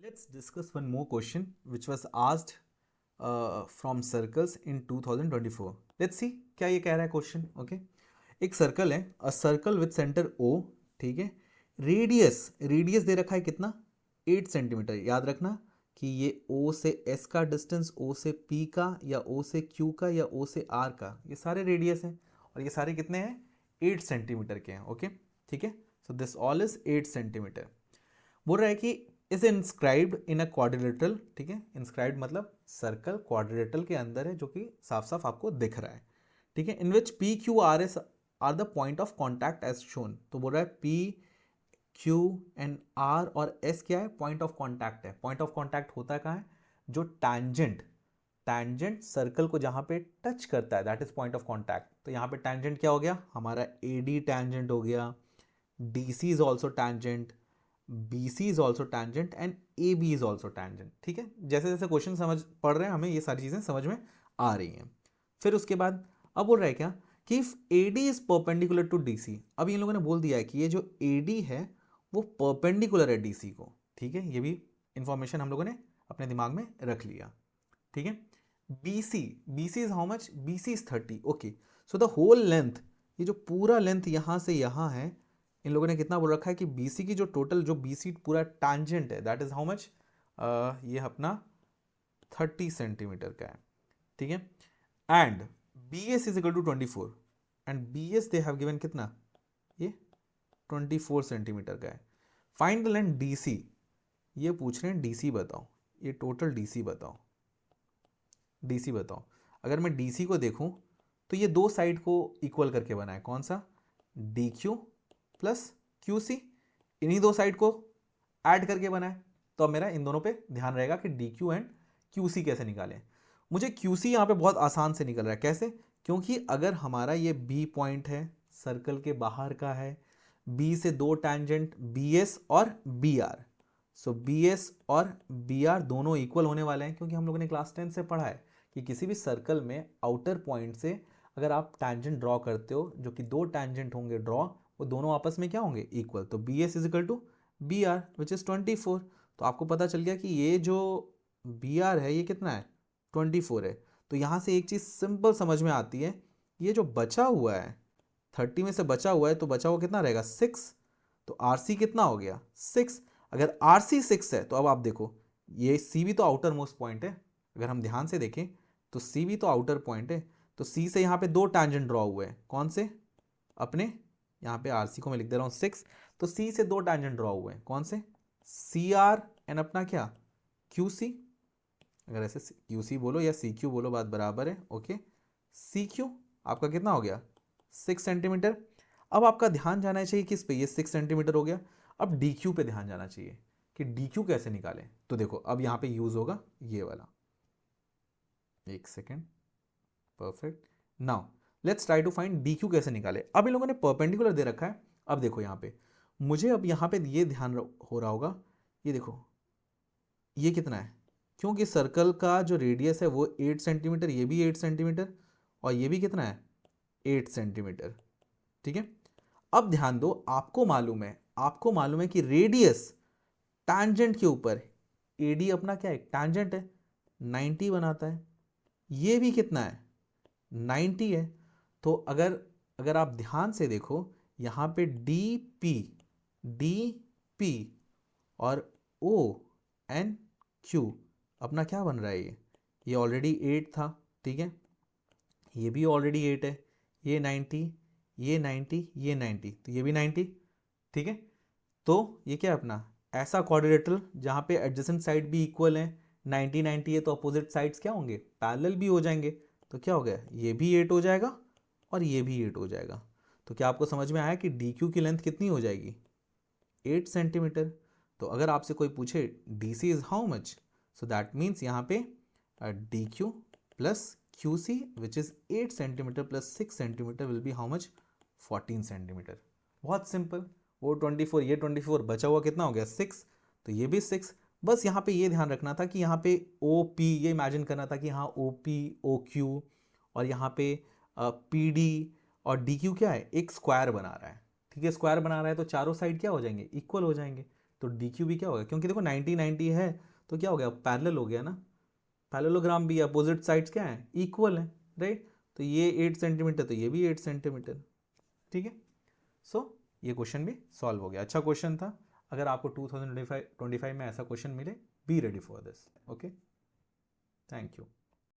Let's discuss one more question which was asked from circles in 2024. Let's see क्या ये कह रहा है क्वेश्चन. ओके, एक सर्कल है, a circle with centre O. ठीक है, रेडियस दे रखा है कितना, 8 सेंटीमीटर. याद रखना कि ये O से S का डिस्टेंस, O से P का, या O से Q का, या O से R का, ये सारे रेडियस हैं और ये सारे कितने हैं, 8 सेंटीमीटर के हैं. ओके, ठीक है. So this all is 8 centimetre. बोल रहा है कि is inscribed in a quadrilateral. ठीक है, इंस्क्राइब्ड मतलब सर्कल क्वाड्रिलेटरल के अंदर है, जो कि साफ साफ आपको दिख रहा है. ठीक है, in which P Q R S are the point of contact as shown. तो बोल रहा है पी क्यू एंड आर और एस क्या है, पॉइंट ऑफ कॉन्टैक्ट है. पॉइंट ऑफ कॉन्टैक्ट होता है कहाँ है, जो टैंजेंट सर्कल को जहां पे टच करता है, that is point of contact. तो यहाँ पे टैंजेंट क्या हो गया, हमारा ए डी टैंजेंट हो गया, D C is also tangent, BC is also tangent and AB is also tangent. ठीक है, जैसे जैसे क्वेश्चन समझ पढ़ रहे हैं हमें ये सारी चीज़ें समझ में आ रही हैं. फिर उसके बाद अब बोल रहा है क्या कि if AD is perpendicular to DC. अब इन लोगों ने बोल दिया है कि ये जो AD है वो परपेंडिकुलर है DC को. ठीक है, ये भी इंफॉर्मेशन हम लोगों ने अपने दिमाग में रख लिया. ठीक है, BC is how much, BC is 30. Okay, so the whole length, ये जो पूरा लेंथ यहाँ से यहाँ है, इन लोगों ने कितना बोल रखा है कि BC की जो टोटल, जो BC पूरा टैंजेंट है, दैट इज हाउ मच, ये अपना 30 सेंटीमीटर का है. ठीक है, and BS is equal to 24 and BS they have given कितना, ये 24 सेंटीमीटर का है. Find the length DC. ये पूछ रहे हैं DC बताओ, ये टोटल DC बताओ, DC बताओ. अगर मैं DC को देखूं तो ये दो साइड को इक्वल करके बना है. कौन सा, DQ प्लस QC. इन्हीं दो साइड को ऐड करके बना है. तो अब मेरा इन दोनों पे ध्यान रहेगा कि DQ एंड QC कैसे निकालें. मुझे QC यहाँ पे बहुत आसान से निकल रहा है. कैसे, क्योंकि अगर हमारा ये B पॉइंट है, सर्कल के बाहर का है, B से दो टैंजेंट BS और BR. सो BS और BR दोनों इक्वल होने वाले हैं, क्योंकि हम लोगों ने क्लास 10 से पढ़ा है कि किसी भी सर्कल में आउटर पॉइंट से अगर आप टैंजेंट ड्रॉ करते हो, जो कि दो टैंजेंट होंगे ड्रॉ, वो दोनों आपस में क्या होंगे, इक्वल. तो BS is equal to BR which is 24. तो आपको पता चल गया कि ये जो BR है ये कितना है, 24 है. तो यहाँ से एक चीज़ सिंपल समझ में आती है, ये जो बचा हुआ है 30 में से बचा हुआ है, तो बचा हुआ कितना रहेगा, 6. तो RC कितना हो गया, 6. अगर RC 6 है तो अब आप देखो, ये C भी तो आउटर मोस्ट पॉइंट है. अगर हम ध्यान से देखें तो C भी तो आउटर पॉइंट है. तो C से यहाँ पे दो टैंजेंट ड्रॉ हुए हैं. कौन से, अपने यहाँ पे RC को मैं लिख दे रहा हूँ 6. तो C से दो टैंजेंट ड्रॉ हुए हैं. कौन से, CR एंड अपना क्या, QC. अगर ऐसे QC बोलो या CQ बोलो, बात बराबर है. ओके, CQ आपका कितना हो गया, 6 सेंटीमीटर. अब आपका ध्यान जाना चाहिए किस पे, ये 6 सेंटीमीटर हो गया. अब DQ पे ध्यान जाना चाहिए कि DQ कैसे निकालें. तो देखो अब यहाँ पे यूज होगा ये वाला, एक second, perfect. Now let's try to find DQ कैसे निकाले. अब इन लोगों ने परपेंडिकुलर दे रखा है. अब देखो यहाँ पे मुझे, अब यहाँ पे ये ध्यान हो रहा होगा, ये देखो ये कितना है, क्योंकि सर्कल का जो रेडियस है वो 8 सेंटीमीटर, ये भी 8 सेंटीमीटर, और ये भी कितना है, 8 सेंटीमीटर. ठीक है, अब ध्यान दो, आपको मालूम है कि रेडियस टैंजेंट के ऊपर, AD अपना क्या है, टैंजेंट है, 90 बनाता है. ये भी कितना है, 90 है. तो अगर अगर आप ध्यान से देखो, यहाँ पे डी पी और ONQ अपना क्या बन रहा है, ये ऑलरेडी 8 था. ठीक है, ये भी ऑलरेडी 8 है, ये 90, ये 90, ये 90, तो ये भी 90. ठीक है, तो ये क्या है अपना ऐसा क्वाड्रिलेटरल जहाँ पे एडजेसेंट साइड भी इक्वल है. 90 90 है तो अपोजिट साइड्स क्या होंगे, पैरेलल भी हो जाएंगे. तो क्या हो गया, ये भी 8 हो जाएगा और ये भी 8 हो जाएगा. तो क्या आपको समझ में आया कि DQ की लेंथ कितनी हो जाएगी, 8 सेंटीमीटर. तो अगर आपसे कोई पूछे DC is how much, so that means यहाँ पे DQ plus QC which is 8 centimetre plus 6 centimetre will be how much, 14 centimetre. बहुत सिंपल. वो 24, ये 24, बचा हुआ कितना हो गया, 6. तो ये भी 6. बस यहाँ पे ये ध्यान रखना था कि यहाँ पे OP, ये इमेजिन करना था कि हाँ OP OQ और यहाँ पे PD और DQ क्या है, एक स्क्वायर बना रहा है. ठीक है, स्क्वायर बना रहा है तो चारों साइड क्या हो जाएंगे, इक्वल हो जाएंगे. तो डी क्यू भी क्या होगा, क्योंकि देखो 90 90 है तो क्या हो गया, पैरेलल हो गया ना, पैरेललोग्राम भी अपोजिट साइड्स क्या है, इक्वल है, राइट। तो ये 8 सेंटीमीटर तो ये भी 8 सेंटीमीटर, ठीक है। सो ये क्वेश्चन भी सॉल्व हो गया, अच्छा क्वेश्चन था। अगर आपको 2025 में ऐसा क्वेश्चन मिले, be ready for this, okay. Thank you.